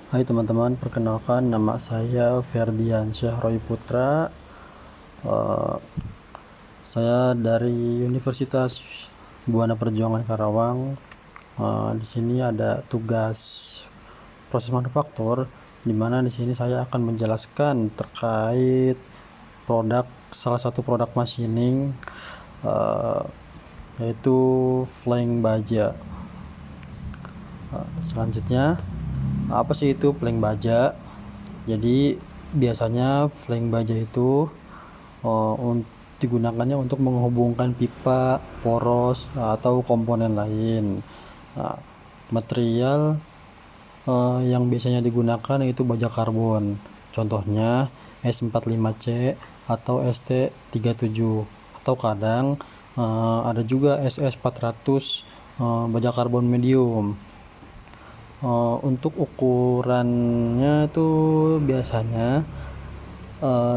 Hai teman-teman, perkenalkan nama saya Ferdiansyah Roy Putra. Eh, saya dari Universitas Buana Perjuangan Karawang. Di sini ada tugas proses manufaktur, di mana di sini saya akan menjelaskan terkait salah satu produk machining, eh, yaitu flank baja. Selanjutnya, apa sih itu flank baja? Jadi biasanya flank baja itu digunakannya untuk menghubungkan pipa, poros, atau komponen lain. Nah, material yang biasanya digunakan yaitu baja karbon. Contohnya S45C atau ST37, atau kadang ada juga SS400, baja karbon medium. Untuk ukurannya itu biasanya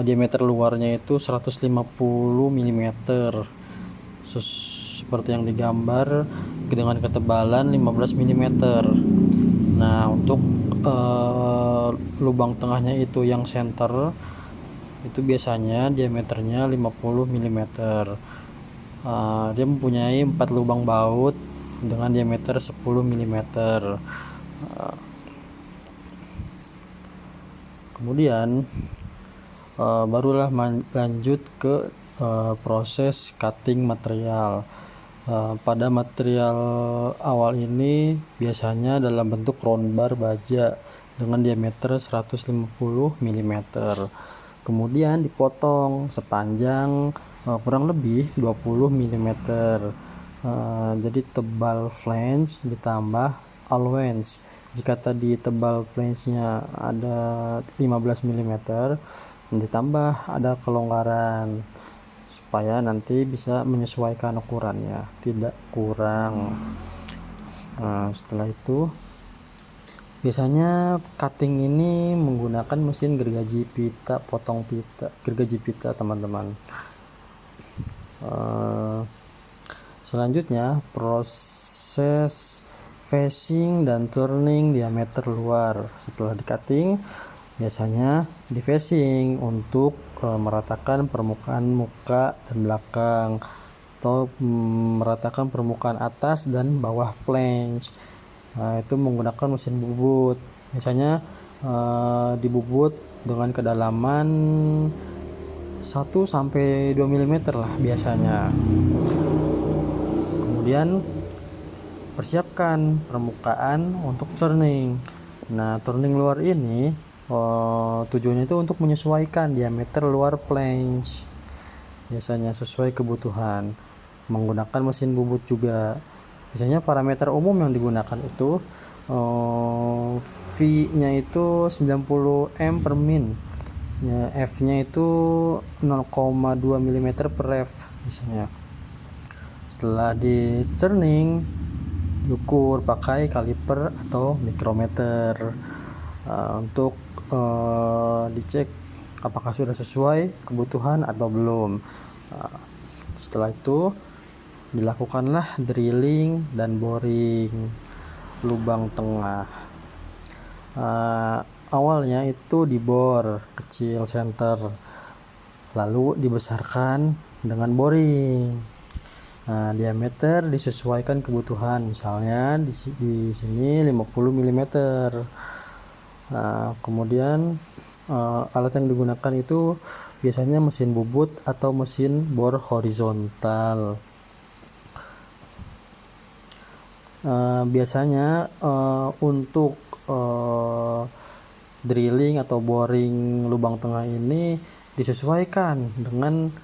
diameter luarnya itu 150 mm, seperti yang digambar, dengan ketebalan 15 mm. Nah, untuk lubang tengahnya itu yang center itu biasanya diameternya 50 mm. Dia mempunyai 4 lubang baut dengan diameter 10 mm. Kemudian barulah lanjut ke proses cutting material. Pada material awal ini biasanya dalam bentuk round bar baja dengan diameter 150 mm. Kemudian dipotong sepanjang kurang lebih 20 mm. Jadi tebal flange ditambah allowance. Jika tadi tebal flange-nya ada 15 mm, ditambah ada kelonggaran supaya nanti bisa menyesuaikan ukurannya, tidak kurang. Setelah itu biasanya cutting ini menggunakan mesin gergaji pita, gergaji pita teman-teman. Selanjutnya proses facing dan turning diameter luar. Setelah di cutting biasanya di facing untuk meratakan permukaan muka dan belakang, atau meratakan permukaan atas dan bawah flange. Itu menggunakan mesin bubut. Biasanya dibubut dengan kedalaman 1 sampai 2 mm lah biasanya. Kemudian persiapkan permukaan untuk turning. Nah, turning luar ini tujuannya itu untuk menyesuaikan diameter luar flange, biasanya sesuai kebutuhan, menggunakan mesin bubut juga. Biasanya parameter umum yang digunakan itu V-nya itu 90 M per min, F-nya itu 0,2 mm per ref misalnya. Setelah di turning, diukur pakai kaliper atau mikrometer untuk dicek apakah sudah sesuai kebutuhan atau belum. Setelah itu dilakukanlah drilling dan boring lubang tengah. Awalnya itu dibor kecil center, lalu dibesarkan dengan boring. Diameter disesuaikan kebutuhan, misalnya di sini 50 mm. Kemudian alat yang digunakan itu biasanya mesin bubut atau mesin bor horizontal. Biasanya untuk drilling atau boring lubang tengah ini disesuaikan dengan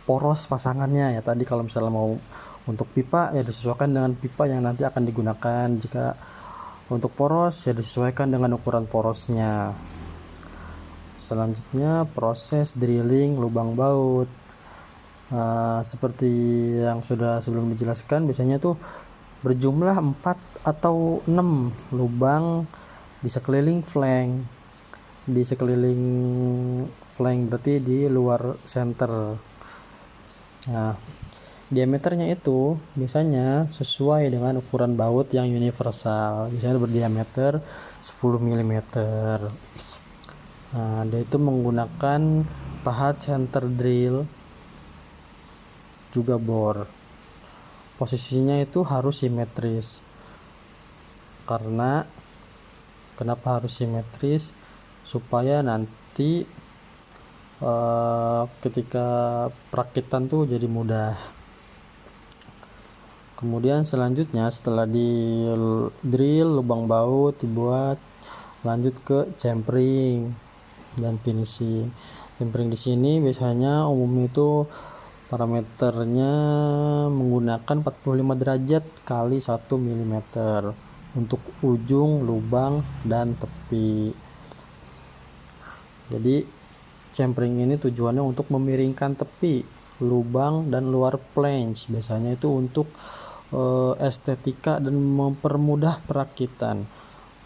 poros pasangannya ya. Tadi kalau misalnya mau untuk pipa ya disesuaikan dengan pipa yang nanti akan digunakan. Jika untuk poros ya disesuaikan dengan ukuran porosnya. Selanjutnya proses drilling lubang baut. Seperti yang sudah sebelum dijelaskan, biasanya tuh berjumlah 4 atau 6 lubang di sekeliling flank. Di sekeliling flank berarti di luar center. Nah, Diameternya itu biasanya sesuai dengan ukuran baut yang universal, biasanya berdiameter 10 mm. Nah, dia itu menggunakan pahat center drill juga bor. Posisinya itu harus simetris. Karena kenapa harus simetris? Supaya nanti ketika perakitan tuh jadi mudah. Kemudian selanjutnya setelah di drill lubang baut dibuat, lanjut ke tempering dan finishing. Tempering di sini biasanya umumnya itu parameternya menggunakan 45 derajat kali 1 mm untuk ujung, lubang, dan tepi. Jadi tempering ini tujuannya untuk memiringkan tepi, lubang, dan luar flange. Biasanya itu untuk estetika dan mempermudah perakitan.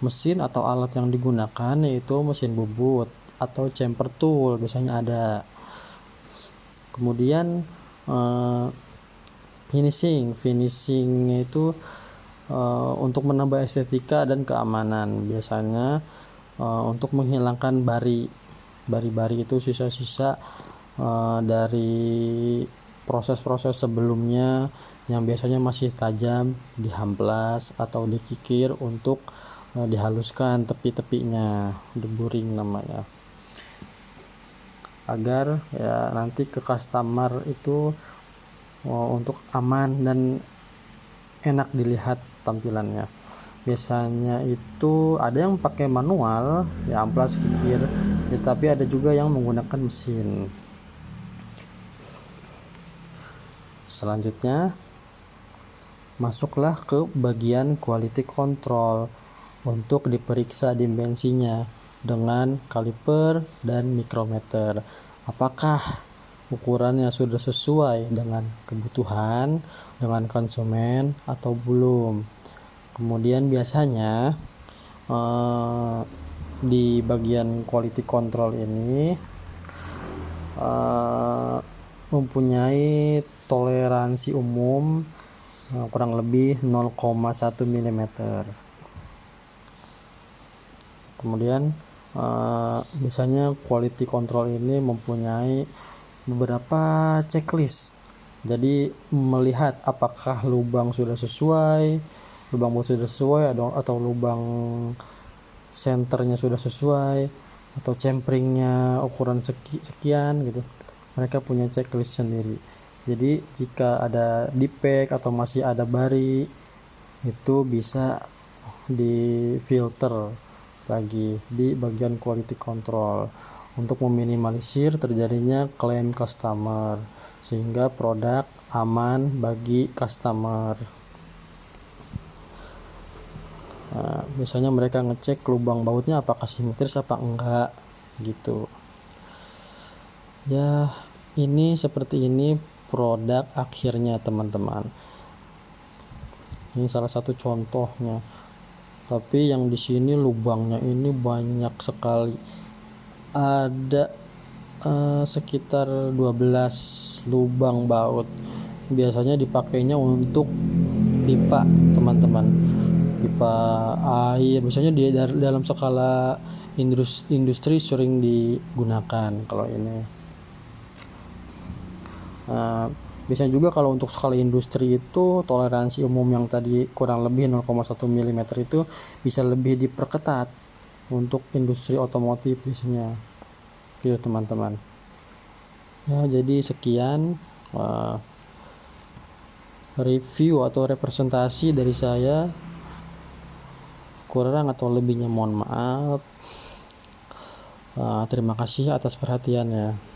Mesin atau alat yang digunakan yaitu mesin bubut atau chamfer tool biasanya ada. Kemudian finishing itu untuk menambah estetika dan keamanan, biasanya untuk menghilangkan bari-bari itu sisa-sisa dari proses-proses sebelumnya yang biasanya masih tajam, dihamplas atau dikikir untuk dihaluskan tepi-tepinya, deburring namanya, agar ya nanti ke customer itu untuk aman dan enak dilihat tampilannya. Biasanya itu ada yang pakai manual, ya amplas kikir, ya, tapi ada juga yang menggunakan mesin. Selanjutnya masuklah ke bagian quality control untuk diperiksa dimensinya dengan kaliper dan mikrometer. Apakah ukurannya sudah sesuai dengan kebutuhan, dengan konsumen atau belum. Kemudian biasanya di bagian quality control ini mempunyai toleransi umum kurang lebih 0,1 mm. Kemudian biasanya quality control ini mempunyai beberapa checklist. Jadi melihat apakah lubang sudah sesuai, lubang baut sudah sesuai, atau lubang senternya sudah sesuai, atau chamferingnya ukuran sekian gitu. Mereka punya checklist sendiri. Jadi jika ada defect atau masih ada bari, itu bisa difilter lagi di bagian quality control untuk meminimalisir terjadinya klaim customer, sehingga produk aman bagi customer. Nah, biasanya mereka ngecek lubang bautnya apakah simetris apa enggak gitu. Ya, ini seperti ini produk akhirnya teman-teman. Ini salah satu contohnya. Tapi yang di sini lubangnya ini banyak sekali. Ada sekitar 12 lubang baut. Biasanya dipakainya untuk pipa, teman-teman. Pipa air. Biasanya di dalam skala industri sering digunakan kalau ini. Biasanya juga kalau untuk skala industri itu toleransi umum yang tadi kurang lebih 0,1 mm itu bisa lebih diperketat untuk industri otomotif biasanya gitu teman-teman. Ya, jadi sekian review atau representasi dari saya, kurang atau lebihnya mohon maaf. Terima kasih atas perhatiannya.